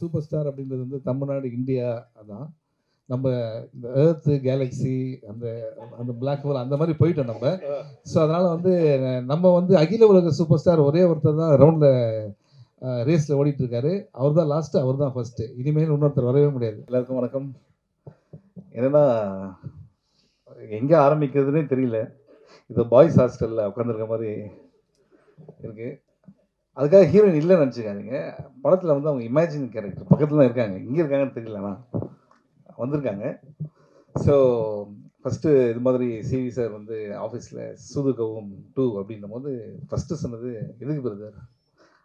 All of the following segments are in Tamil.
சூப்பர் ஸ்டார் அப்படின்றது வந்து தமிழ்நாடு, இந்தியா அதான். நம்ம இந்த எர்த்து, கேலக்ஸி அந்த அந்த பிளாக் ஹோல் அந்த மாதிரி போயிட்டோம் நம்ம. ஸோ அதனால் வந்து நம்ம வந்து அகில உலக சூப்பர் ஸ்டார் ஒரே ஒருத்தர் தான் ரவுண்டில் ரேஸில் ஓடிட்டு இருக்காரு. அவர் தான் லாஸ்ட்டு, அவர் தான் ஃபர்ஸ்ட்டு. இனிமேல் இன்னொருத்தர் வரவே முடியாது. எல்லாருக்கும் வணக்கம். என்னென்னா எங்கே ஆரம்பிக்கிறதுனே தெரியல. இது பாய்ஸ் ஹாஸ்டலில் உட்காந்துருக்க மாதிரி இருக்குது. அதுக்காக ஹீரோயின் இல்லைன்னு நினச்சிக்காதீங்க. படத்தில் வந்து அவங்க இமேஜின் கேரக்டர் பக்கத்தில் தான் இருக்காங்க. இங்கே இருக்காங்கன்னு தெரியலண்ணா வந்திருக்காங்க. ஸோ ஃபஸ்ட்டு இது மாதிரி சிவி சார் வந்து ஆஃபீஸில் சூதுகவும் 2 அப்படின்னும் போது ஃபஸ்ட்டு சொன்னது எதுக்கு பிரதர்,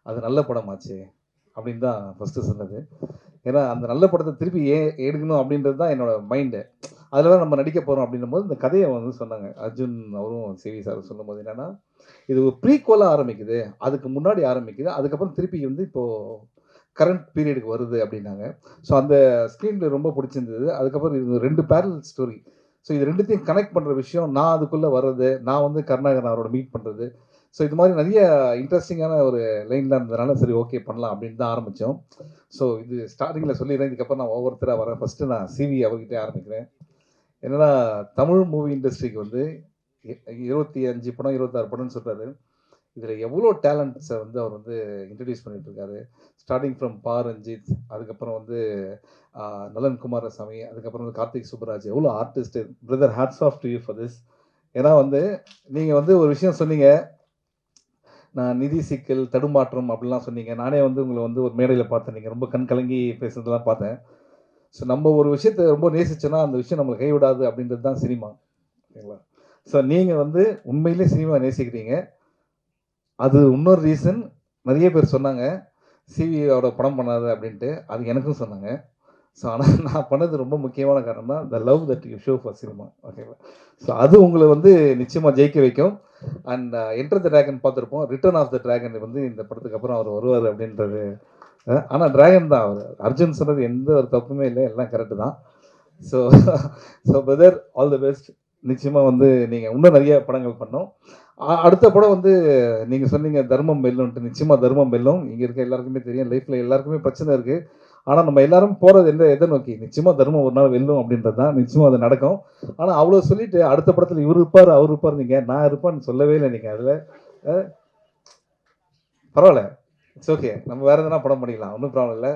அது நல்ல படமாச்சு அப்படின்னு தான் ஃபஸ்ட்டு சொன்னது. ஏன்னா அந்த நல்ல படத்தை திருப்பி எடுக்கணும் அப்படின்றது தான் என்னோடய மைண்டு. அதில் தான் நம்ம நடிக்க போகிறோம் அப்படின்னும் போது இந்த கதையை வந்து சொன்னாங்க. அர்ஜுன் அவரும் சிவி சார் சொல்லும் போது என்னென்னா, இது ஒரு ப்ரீக்வலாக ஆரம்பிக்குது, அதுக்கு முன்னாடி ஆரம்பிக்குது, அதுக்கப்புறம் திருப்பி வந்து இப்போது கரண்ட் பீரியடுக்கு வருது அப்படின்னாங்க. ஸோ அந்த ஸ்க்ரீனில் ரொம்ப பிடிச்சிருந்தது. அதுக்கப்புறம் இது 2 பேரலல் ஸ்டோரி. ஸோ இது ரெண்டுத்தையும் கனெக்ட் பண்ணுற விஷயம், நான் அதுக்குள்ளே வர்றது, நான் வந்து கருணாகரன் அவரோட மீட் பண்ணுறது. ஸோ இது மாதிரி நிறைய இன்ட்ரெஸ்டிங்கான ஒரு லைன்லாம் இருந்ததுனால சரி ஓகே பண்ணலாம் அப்படின்னு தான் ஆரம்பித்தோம். ஸோ இது ஸ்டார்டிங்கில் சொல்லிடுறேன். இதுக்கப்புறம் நான் ஒவ்வொருத்தராக வரேன். ஃபஸ்ட்டு நான் சிவி அவர்கிட்டே ஆரம்பிக்கிறேன். என்னென்னா தமிழ் மூவி இண்டஸ்ட்ரிக்கு வந்து 25 படம் 26 படம்னு சொல்கிறாரு. இதில் எவ்வளோ டேலண்ட்ஸை வந்து அவர் வந்து இன்ட்ரடியூஸ் பண்ணிகிட்ருக்காரு. ஸ்டார்டிங் ஃப்ரம் பா ரஞ்சித், அதுக்கப்புறம் வந்து நலன் குமாரசாமி, அதுக்கப்புறம் வந்து கார்த்திக் சுப்பராஜ், எவ்வளோ artist. Brother, hats off to you for this. ஏன்னா வந்து நீங்கள் வந்து ஒரு விஷயம் சொன்னீங்க, நான் நிதி சிக்கல், தடுமாற்றம் அப்படிலாம் சொன்னீங்க. நானே வந்து உங்களை வந்து ஒரு மேடையில் பார்த்தேன். நீங்கள் ரொம்ப கண் கலங்கி பேசுனதெல்லாம் பார்த்தேன். ஸோ நம்ம ஒரு விஷயத்தை ரொம்ப நேசிச்சோன்னா அந்த விஷயம் நம்மளை கைவிடாது அப்படின்றது தான் சினிமா, ஓகேங்களா? ஸோ நீங்கள் வந்து உண்மையிலே சினிமா நேசிக்கிறீங்க. அது இன்னொரு ரீசன். நிறைய பேர் சொன்னாங்க சிவியோட படம் பண்ணாத அப்படின்ட்டு. அது எனக்கும் சொன்னாங்க. ஸோ ஆனால் நான் பண்ணது ரொம்ப முக்கியமான காரணம் தான் the love that you show for cinema, ஓகேவா? ஸோ அது உங்களை வந்து நிச்சயமாக ஜெயிக்க வைக்கும். அண்ட் என்டர் த ட்ராகன் பார்த்துருப்போம். ரிட்டர்ன் ஆஃப் த ட்ராகன் வந்து இந்த படத்துக்கு அப்புறம் அவர் வருவார் அப்படின்றது. ஆனால் ட்ராகன் தான் அவர். அர்ஜுன் சொன்னது எந்த ஒரு தப்புமே இல்லை, எல்லாம் கரெக்டு தான். So so brother, all the best. நிச்சயமாக வந்து நீங்கள் இன்னும் நிறைய படங்கள் பண்ணோம். அடுத்த படம் வந்து நீங்கள் சொன்னீங்க தர்மம் வெல்லும்ன்ட்டு. நிச்சயமாக தர்மம் வெல்லும். இங்கே இருக்க எல்லாருக்குமே தெரியும், லைஃப்பில் எல்லாருக்குமே பிரச்சனை இருக்குது. ஆனால் நம்ம எல்லாரும் போகிறது எதை நோக்கி? நிச்சயமாக தர்மம் ஒரு நாள் வெல்லும் அப்படின்றது தான். நிச்சயமாக அது நடக்கும். ஆனால் அவ்வளோ சொல்லிவிட்டு அடுத்த படத்தில் இவர் இருப்பார், அவர் இருப்பார், நீங்கள் நான் இருப்பான்னு சொல்லவே இல்லை. நீங்கள் அதில் பரவாயில்ல, இட்ஸ் ஓகே. நம்ம வேறு எதனா படம் பண்ணிக்கலாம், ஒன்றும் ப்ராப்ளம் இல்லை.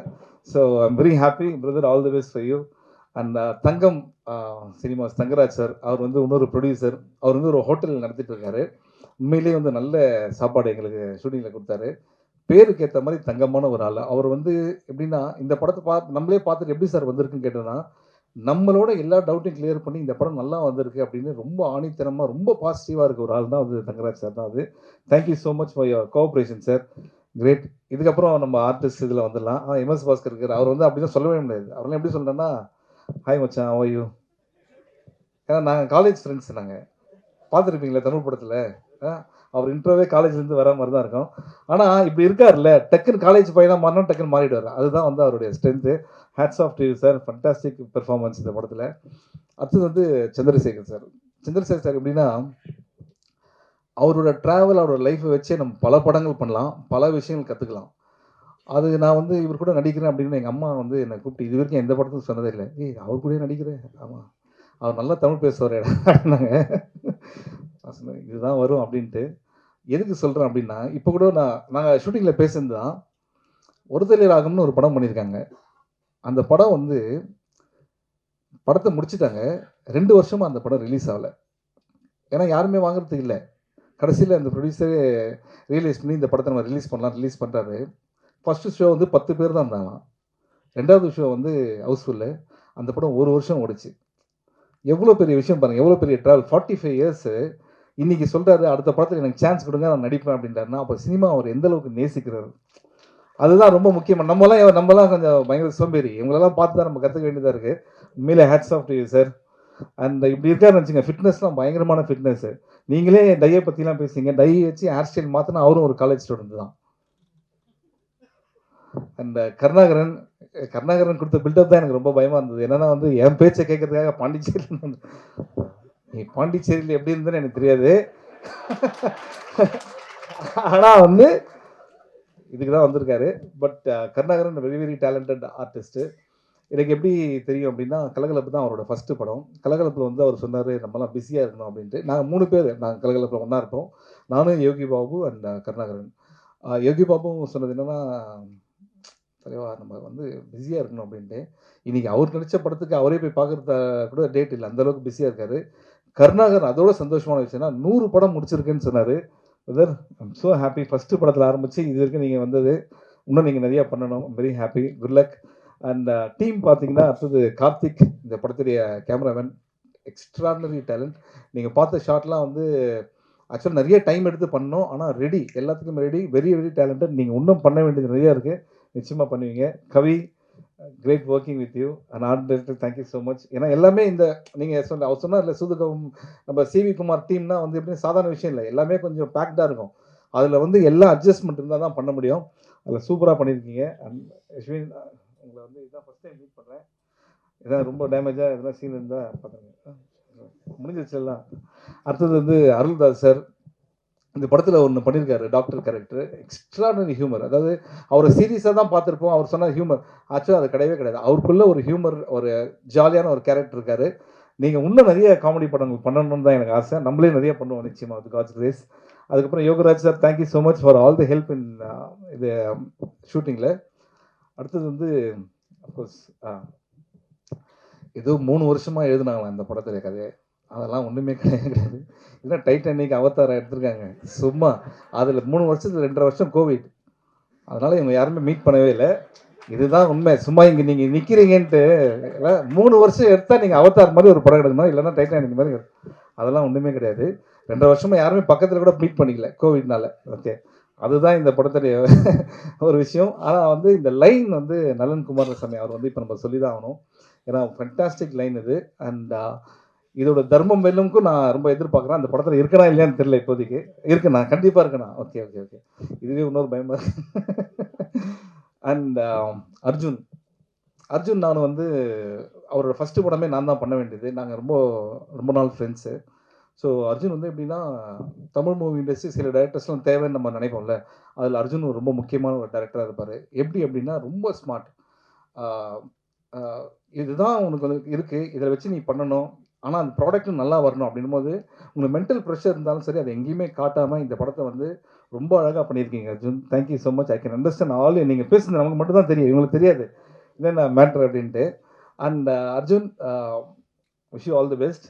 So I'm very happy brother, all the best for you. And Thangam cinemas Thangaraj sir, அவர் வந்து இன்னொரு ப்ரொடியூசர். அவர் வந்து ஒரு ஹோட்டல் நடத்திட்டு இருக்காரு. உண்மையிலேயே வந்து நல்ல சாப்பாடு எங்களுக்கு ஷூட்டிங்கில் கொடுத்தாரு. பேருக்கு ஏற்ற மாதிரி தங்கமான ஒரு ஆள். அவர் வந்து எப்படின்னா, இந்த படத்தை நம்மளே பார்த்துட்டு எப்படி சார் வந்திருக்குன்னு கேட்டோன்னா, நம்மளோட எல்லா டவுட்டையும் கிளியர் பண்ணி இந்த படம் நல்லா வந்திருக்கு அப்படின்னு ரொம்ப ஆணித்தனமாக, ரொம்ப பாசிட்டிவாக இருக்க ஒரு ஆள் தான் வந்து தங்கராஜ் சார் தான் அது. Thank you so much for your cooperation sir, great. இதுக்கப்புறம் நம்ம ஆர்டிஸ்ட் இதில் வந்துடலாம். எம்எஸ் பாஸ்கர் இருக்கார். அவர் வந்து அப்படி தான் சொல்லவே முடியாது. அவரெல்லாம் எப்படி சொல்கிறேன்னா, ஹாய் மச்சான், ஹவ் ஆர் யூ? ஏன்னா நாங்கள் காலேஜ் ஃப்ரெண்ட்ஸ். நாங்கள் பார்த்துருப்பீங்களா தமிழ் படத்தில், அவர் இன்ட்ரோவே காலேஜ்லேருந்து வர மாதிரி தான் இருக்கும். ஆனால் இப்படி இருக்கார்ல, டக்குன்னு காலேஜ் பையனாக மாறினா டக்குன்னு மாறிடுவார். அதுதான் வந்து அவருடைய strength. Hats off to you sir, fantastic performance இந்த படத்தில். அடுத்தது வந்து சந்திரசேகர் சார். சந்திரசேகர் சார் எப்படின்னா, அவரோட ட்ராவல், அவரோட லைஃப்பை வச்சே நம்ம பல படங்கள் பண்ணலாம், பல விஷயங்கள் கற்றுக்கலாம். அது நான் வந்து இவர் கூட நடிக்கிறேன் அப்படின்னு எங்கள் அம்மா வந்து என்னை கூப்பிட்டு இது வரைக்கும் எந்த படத்துக்கும் சொன்னதே இல்லை. அவர் கூட நடிக்கிறேன், ஆமாம் அவர் நல்லா தமிழ் பேசுவார் அப்படின்னாங்க. நான் சொன்னேன் இதுதான் வரும் அப்படின்ட்டு. எதுக்கு சொல்கிறேன் அப்படின்னா, இப்போ கூட நாங்கள் ஷூட்டிங்கில் பேசுனது தான். ஒருதலை ராகம்னு ஒரு படம் பண்ணியிருக்காங்க. அந்த படம் வந்து படத்தை முடிச்சுட்டாங்க. 2 வருஷமாக அந்த படம் ரிலீஸ் ஆகலை. ஏன்னா யாருமே வாங்குறதுக்கு இல்லை. கடைசியில் அந்த ப்ரொடியூசரே ரியலைஸ் பண்ணி இந்த படத்தை நம்ம ரிலீஸ் பண்ணலாம், ரிலீஸ் பண்ணுறாரு. ஃபஸ்ட்டு ஷோ வந்து 10 பேர் தான் இருந்தாங்களாம். 2வது ஷோ வந்து ஹவுஸ்ஃபுல்லு. அந்த படம் 1 வருஷம் ஓடிச்சு. எவ்வளோ பெரிய விஷயம் பாருங்கள், எவ்வளோ பெரிய ட்ராவல். 45 இயர்ஸு இன்றைக்கி சொல்கிறாரு, அடுத்த படத்தில் எனக்கு சான்ஸ் கொடுங்க, நான் நடிப்பேன் அப்படின்றாருன்னா, அப்போ சினிமா அவர் எந்த அளவுக்கு நேசிக்கிறாரு. அதுதான் ரொம்ப முக்கியமாக. நம்மலாம் கொஞ்சம் பயங்கர சோம்பேறி. இவங்களெல்லாம் பார்த்து தான் நம்ம கற்றுக்க வேண்டியதாக இருக்குது. உண்மையிலே hats off to you sir. And இப்படி இருக்காருன்னு வச்சுங்க, ஃபிட்னஸ்லாம் பயங்கரமான ஃபிட்னஸ்ஸு. நீங்களே டையை பற்றிலாம் பேசுங்க. டை வச்சு ஹேர் ஸ்டைல் மாற்றினா அவரும் ஒரு காலேஜ் ஸ்டூடெண்ட் தான். அண்ட் கருணாகரன் கொடுத்த பில்டப் தான் எனக்கு ரொம்ப பயமாக இருந்தது. என்னென்னா வந்து என் பேச்சை கேட்கறதுக்காக பாண்டிச்சேரியில் எப்படி இருந்ததுன்னு எனக்கு தெரியாது. ஆனால் வந்து இதுக்கு தான் வந்திருக்காரு. But Karunakaran very very talented artist. எனக்கு எப்படி தெரியும் அப்படின்னா, கலகலப்பு தான் அவரோட ஃபர்ஸ்ட்டு படம். கலகலப்புல வந்து அவர் சொன்னாரு, நம்மலாம் பிஸியா இருக்கணும் அப்படின்ட்டு. நாங்க 3 பேரு நாங்க கலகலப்புல ஒண்ணா இருப்போம். நானும், யோகி பாபு அண்ட் கருணாகரன். யோகி பாபுவும் சொன்னது என்னன்னா, தலைவா நம்ம வந்து பிஸியா இருக்கணும் அப்படின்ட்டு. இன்னைக்கு அவர் நடிச்ச படத்துக்கு அவரே போய் பார்க்கறது கூட டேட் இல்ல. அந்த அளவுக்கு பிஸியா இருக்காரு. கருணாகரன் அதோட சந்தோஷமான விஷயம்னா 100 படம் முடிச்சிருக்கேன்னு சொன்னாரு. Brother I'm so happy. First படத்துல ஆரம்பிச்சு இது வரைக்கும் நீங்க வந்தது. இன்னும் நீங்க நிறைய பண்ணணும். Very happy. Good luck. And team பார்த்தீங்கன்னா, அடுத்தது கார்த்திக் இந்த படத்துடைய கேமராமேன். Extraordinary talent. நீங்க பார்த்த ஷாட்லாம் வந்து ஆக்சுவலா நிறைய டைம் எடுத்து பண்ணோம். ஆனா ரெடி. எல்லாத்துக்கும் ரெடி. Very very talented. நீங்க இன்னும் பண்ண வேண்டியது நிறைய இருக்கு. நிச்சயமா பண்ணுவீங்க. Kavi great working with you. And art director thank you so much. ஏன்னா எல்லாமே இந்த நீங்க அவர் சொன்னார்ல சூதுகவும் நம்ம சிவி குமார் டீம்னா வந்து எப்படியும் சாதாரண விஷயம் இல்லை. எல்லாமே கொஞ்சம் பேக்டாக இருக்கும். அதில் வந்து எல்லா அட்ஜஸ்ட்மெண்ட் இருந்தால் தான் பண்ண முடியும். அதில் சூப்பராக பண்ணியிருக்கீங்க. அண்ட் அஸ்வின் உங்களை வந்து இதான் ஃபஸ்ட் டைம் மீட் பண்ணுறேன். இதான் ரொம்ப டேமேஜாக எதனா சீன் இருந்தால் பார்த்துருங்க. முடிஞ்சிருச்சு எல்லாம். அடுத்தது வந்து அருள்தாஸ் சார் இந்த படத்தில் ஒன்று பண்ணியிருக்காரு. Doctor character extraordinary humour. அதாவது அவரை சீரியஸாக தான் பார்த்துருப்போம். அவர் சொன்ன ஹியூமர் ஆக்சுவலாக அது கிடையவே கிடையாது. அவருக்குள்ள ஒரு ஹியூமர், ஒரு ஜாலியான ஒரு கேரக்டர் இருக்காரு. நீங்கள் இன்னும் நிறைய காமெடி படங்கள் பண்ணணும்னு தான் எனக்கு ஆசை. நம்மளே நிறைய பண்ணுவோம் நிச்சயமாக வித் காட்ஸ் கிரேஸ். அதுக்கப்புறம் Yogaraj sir thank you so much for all the help in இது ஷூட்டிங்கில். அடுத்தது வந்து அஃப்கோர்ஸ் ஏதோ 3 வருஷமாக எழுதுனாங்களாம் இந்த படத்துடைய கதையை. அதெல்லாம் ஒன்றுமே கிடையாது. இல்லை டைட்டானிக் அவதாரம் எடுத்திருக்காங்க சும்மா. அதில் 3 வருஷத்துல 2.5 வருஷம் கோவிட். அதனால் இவங்க யாருமே மீட் பண்ணவே இல்லை. இதுதான் உண்மை. சும்மா இங்கே நீங்கள் நிற்கிறீங்கன்ட்டு 3 வருஷம் எடுத்தால் நீங்கள் அவதார் மாதிரி ஒரு படம் எடுக்கணும். இல்லைன்னா டைட்டானிக் மாதிரி. அதெல்லாம் ஒன்றுமே கிடையாது. 2.5 வருஷமாக யாருமே பக்கத்தில் கூட மீட் பண்ணிக்கல கோவிட்னால. ஓகே, அதுதான் இந்த படத்துடைய ஒரு விஷயம். ஆனால் வந்து இந்த லைன் வந்து நலன் குமாரசாமி அவர் வந்து இப்போ நம்ம சொல்லி தான் ஆகணும். ஏன்னா ஃபென்டாஸ்டிக் லைன் இது. அண்ட் இதோட தர்மம் வெல்லும்க்கும் நான் ரொம்ப எதிர்பார்க்குறேன். அந்த படத்தில் இருக்கனா இல்லையான்னு தெரியல இப்போதைக்கு. இருக்குண்ணா, கண்டிப்பாக இருக்குண்ணா. Okay okay okay. இதுவே இன்னொரு பயமாக இருக்கு. அண்ட் அர்ஜுன் அர்ஜுன் நான் வந்து அவரோட ஃபஸ்ட்டு படமே நான் தான் பண்ண வேண்டியது. நாங்கள் ரொம்ப ரொம்ப நாள் ஃப்ரெண்ட்ஸு. ஸோ அர்ஜுன் வந்து எப்படின்னா, தமிழ் மூவி இண்டஸ்ட்ரி சில டேரக்டர்ஸ்லாம் தேவைன்னு நம்ம நினைப்போம்ல. அதில் அர்ஜுன் ரொம்ப முக்கியமான ஒரு டேரக்டராக இருப்பார். எப்படி அப்படின்னா ரொம்ப ஸ்மார்ட். இதுதான் உனக்கு வந்து இருக்குது, இதில் வச்சு நீ பண்ணணும், ஆனால் அந்த ப்ராடக்ட்டும் நல்லா வரணும் அப்படின்னும்போது உங்களுக்கு மென்டல் ப்ரெஷர் இருந்தாலும் சரி அதை எங்கேயுமே காட்டாமல் இந்த படத்தை வந்து ரொம்ப அழகாக பண்ணியிருக்கீங்க Arjun. Thank you so much. I can understand all. நீங்கள் பேசுனது நமக்கு மட்டும் தான் தெரியும், இவங்களுக்கு தெரியாது என்னென்ன மேட்ரு அப்படின்ட்டு. And Arjun wish you all the best.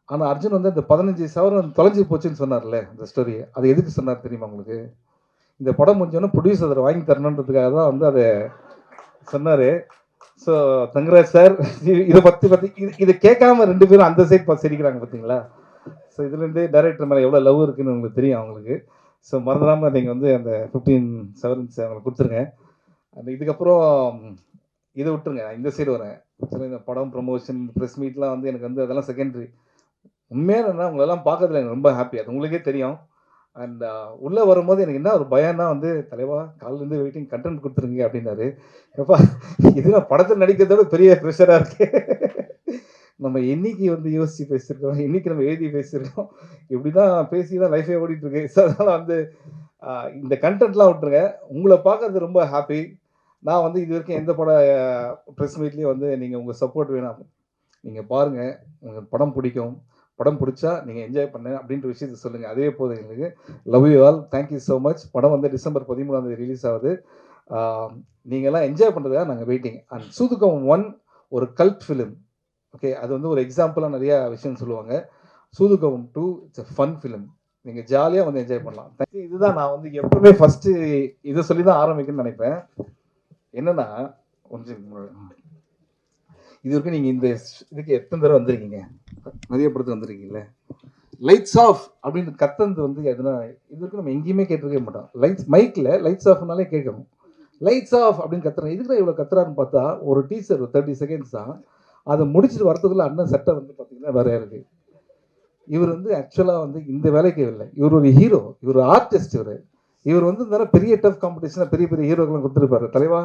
ஆனால் அர்ஜுன் வந்து அந்த 15 சவரன் தொலைஞ்சி போச்சுன்னு சொன்னார்ல அந்த ஸ்டோரி, அது எதுக்கு சொன்னார் தெரியுமா உங்களுக்கு? இந்த படம் முடிஞ்சோன்னா ப்ரொடியூசர் அதை வாங்கி தரணுன்றதுக்காக தான் வந்து அதை சொன்னார். ஸோ தங்கராஜ் சார் இதை பற்றி இதை கேட்காம 2 பேரும் அந்த சைட் பார்த்து சிரிக்கிறாங்க பார்த்தீங்களா? ஸோ இதுலேருந்தே டைரக்டர் மேலே எவ்வளோ லவ் இருக்குன்னு உங்களுக்கு தெரியும் அவங்களுக்கு. ஸோ மறந்துடாமல் நீங்கள் வந்து அந்த 15 சவரன்ஸ் அவங்களுக்கு கொடுத்துருங்க. அந்த இதுக்கப்புறம் இதை விட்டுருங்க, இந்த சைடு வரேன். ஆக்சுவலாக இந்த படம் ப்ரொமோஷன் ப்ரெஸ் மீட்லாம் வந்து எனக்கு வந்து அதெல்லாம் செகண்டரி. உண்மையாக என்னன்னா உங்களெல்லாம் பார்க்கறதுல எனக்கு ரொம்ப ஹாப்பி. அது உங்களுக்கே தெரியும். அண்ட் உள்ளே வரும்போது எனக்கு என்ன ஒரு பயம்னா வந்து, தலைவா காலிலேருந்து வெயிட்டிங் கண்டென்ட் கொடுத்துருங்க அப்படின்னாரு. எப்பா இது நான் படத்தில் நடிக்கிறதோட பெரிய ப்ரெஷராக இருக்கு. நம்ம என்னைக்கு வந்து யோசித்து பேசியிருக்கோம், என்னைக்கு நம்ம எழுதி பேசியிருக்கோம், இப்படி தான் பேசி தான் லைஃபே ஓடிட்டுருக்கு. ஸோ அதனால் வந்து இந்த கண்டென்ட்லாம் விட்டுருங்க. உங்களை பார்க்கறது ரொம்ப ஹாப்பி. நான் வந்து இது வரைக்கும் எந்த பட ப்ரெஸ் மீட்லேயும் வந்து நீங்கள் உங்கள் சப்போர்ட் வேணும். நீங்கள் பாருங்கள், உங்களுக்கு படம் பிடிக்கும். படம் பிடிச்சா நீங்கள் என்ஜாய் பண்ண அப்படின்ற விஷயத்தை சொல்லுங்கள். அதே போதும் எங்களுக்கு. Love you all. Thank you so much. படம் வந்து டிசம்பர் 13 ரிலீஸ் ஆகுது. நீங்கள்லாம் என்ஜாய் பண்ணுறதுக்காக நாங்கள் வெயிட்டிங். அண்ட் சூதுகம் 1 ஒரு கல்ட் ஃபிலிம். ஓகே, அது வந்து ஒரு எக்ஸாம்பிளாக நிறையா விஷயம் சொல்லுவாங்க. சூதுகம் 2 இட்ஸ் அ ஃபன் ஃபிலிம். நீங்கள் ஜாலியாக வந்து என்ஜாய் பண்ணலாம். இதுதான் நான் வந்து எப்பவுமே ஃபஸ்ட்டு இதை சொல்லி தான் ஆரம்பிக்கணும்னு நினைப்பேன். என்னென்னா கொஞ்சம் இது வரைக்கும் நீங்கள் இந்த இதுக்கு எத்தனை தடவை வந்திருக்கீங்க? நிறைய படத்துக்கு வந்திருக்கீங்களே. லைட்ஸ் ஆஃப் அப்படின்னு கத்தந்து வந்து எதுனா இது வரைக்கும் நம்ம எங்கேயுமே கேட்டிருக்கவே மாட்டோம். லைட்ஸ் மைக்கில் லைட்ஸ் ஆஃப்னாலே கேட்கணும். லைட்ஸ் ஆஃப் அப்படின்னு கத்துறேன். இதுக்கு இவ்வளோ கத்துறாருன்னு பார்த்தா ஒரு டீசர் 30 செகண்ட்ஸ் தான். அதை முடிச்சுட்டு வரத்துக்குள்ள அண்ணன் சட்டை வந்து பார்த்தீங்கன்னா வேற இருக்குது. இவர் வந்து ஆக்சுவலாக வந்து இந்த வேலைக்கு இல்லை. இவர் ஒரு ஹீரோ, இவர் ஆர்டிஸ்ட். இவர் வந்து இந்த பெரிய டஃப் காம்படிஷனாக பெரிய பெரிய ஹீரோக்கெல்லாம் கொடுத்துருப்பாரு. தலைவா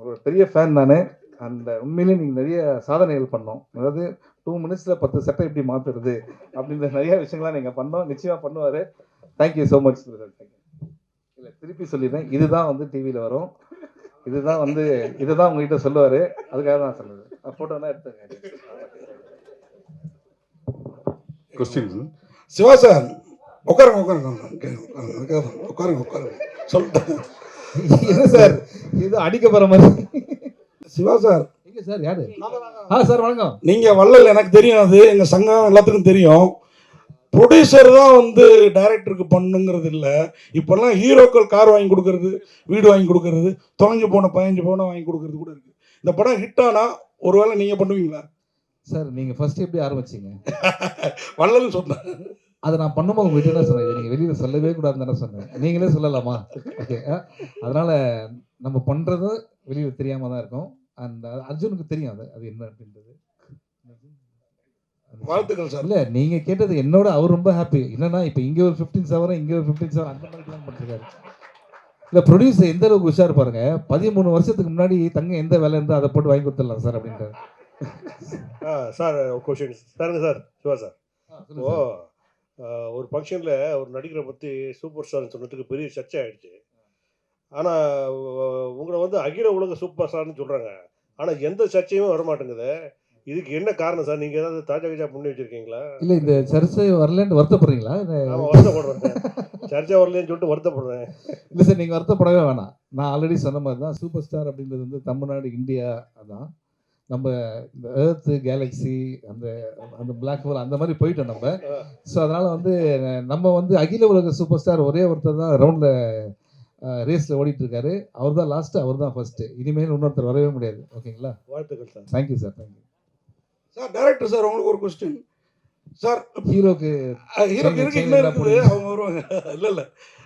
ஒரு பெரிய ஃபேன் நான். அந்த உண்மையிலேயே நீங்கள் நிறைய சாதனைகள் பண்ணோம். அதாவது 2 மினிட்ஸில் 10 சட்டை எப்படி மாற்றுறது அப்படின்ற நிறைய விஷயங்கள்லாம் நீங்கள் பண்ணோம். நிச்சயமாக பண்ணுவார். Thank you so much. தேங்க்யூ. இல்லை திருப்பி சொல்லிடுறேன், இதுதான் வந்து டிவியில் வரும், இதுதான் வந்து இதுதான் உங்ககிட்ட சொல்லுவார், அதுக்காக தான் சொல்லுது. ஃபோட்டோ தான் எடுத்துங்க. கொஸ்டின் சிவா சார் உட்காருங்க உட்காருங்க உட்காருங்க உட்காருங்க சொல்லிட்டேன். என்ன சார் இது அடிக்க போகிற மாதிரி? சிவா சார் எங்கே சார் யாரு? சார் வணக்கம். நீங்கள் வள்ளல் எனக்கு தெரியும், அது எங்கள் சங்கம் எல்லாத்துக்கும் தெரியும். ப்ரொடியூசர் தான் வந்து டைரக்டருக்கு பண்ணுங்கிறது இல்லை. இப்போல்லாம் ஹீரோக்கள் கார் வாங்கி கொடுக்கறது, வீடு வாங்கி கொடுக்கறது, தொலைஞ்சு போன 15 பவுனை வாங்கி கொடுக்கறது கூட இருக்குது. இந்த படம் ஹிட் ஆனால் ஒருவேளை நீங்கள் பண்ணுவீங்களா சார்? நீங்கள் ஃபர்ஸ்ட் எப்படி ஆரம்பிச்சிங்க? வள்ளல்னு சொன்னேன். அதை நான் பண்ணும்போது உங்கள்கிட்ட என்ன சொன்னேன், நீங்கள் வெளியில் சொல்லவே கூடாதுன்னு தானே சொன்னேன், நீங்களே சொல்லலாமா? ஓகே, அதனால் நம்ம பண்ணுறதும் வெளியில் தெரியாமல் தான் இருக்கும். அண்ட் அர்ஜுனுக்கு தெரியும் அது அது என்ன அப்படின்றது. வாழ்த்துக்கள் சார். இல்லை நீங்கள் கேட்டது என்னோட அவர் ரொம்ப ஹாப்பி. என்னன்னா இப்போ இங்கே ஒரு 15 சவரம் இங்கே ஒரு 15 சவரம் அந்த மாதிரி பிளான் பண்ணிருக்காரு. இல்லை ப்ரொடியூசர் எந்த அளவுக்கு உஷார் பாருங்க, 13 வருஷத்துக்கு முன்னாடி தங்க எந்த வேலை இருந்தால் அதை போட்டு வாங்கி கொடுத்துடலாம் சார் அப்படின்றாரு. சார் கொஷின் சாருங்க சார், சிவா சார். ஓ, ஒரு ஃபங்க்ஷனில் ஒரு நடிகரை பற்றி சூப்பர் ஸ்டார்னு சொன்னதுக்கு பெரிய சர்ச்சை ஆகிடுச்சு. ஆனால் உங்களை வந்து அகில உலக சூப்பர் ஸ்டார்னு சொல்கிறாங்க, ஆனால் எந்த சர்ச்சையுமே வரமாட்டேங்குது. இதுக்கு என்ன காரணம் சார்? நீங்கள் ஏதாவது தாஜா பண்ணி வச்சுருக்கீங்களா? இல்லை இந்த சர்ச்சை வரலன்னு வருத்தப்படுறீங்களா? ஆமாம், வருத்தப்படுறேன். சர்ச்சை வரலன்னு சொல்லிட்டு வருத்தப்படுறேன். இல்லை சார், நீங்கள் வருத்தப்படவே வேணாம். நான் ஆல்ரெடி சொன்ன மாதிரி தான் சூப்பர் ஸ்டார் அப்படின்றது வந்து தமிழ்நாடு, இந்தியா அதான். நம்ம இந்த எர்த்து கேலக்ஸி அந்த அந்த பிளாக் ஹோல் அந்த மாதிரி போயிட்டோம் நம்ம. ஸோ அதனால் வந்து நம்ம வந்து அகில உலக சூப்பர் ஸ்டார் ஒரே ஒருத்தர் தான் ரவுண்டில் ரேஸில் ஓடிட்டுருக்காரு. அவர் தான் லாஸ்ட்டு, அவர் தான் ஃபஸ்ட்டு. இனிமேல் இன்னொருத்தர் வரவே முடியாது. ஓகேங்களா? வாழ்த்துக்கள் sir. Thank you sir. Thank you sir. Director sir உங்களுக்கு ஒரு கொஸ்டின் சார். ஹீரோக்கு ஹீரோக்கு இருக்கு, இன்னும் இருக்குது, அவங்க வருவாங்க. இல்லை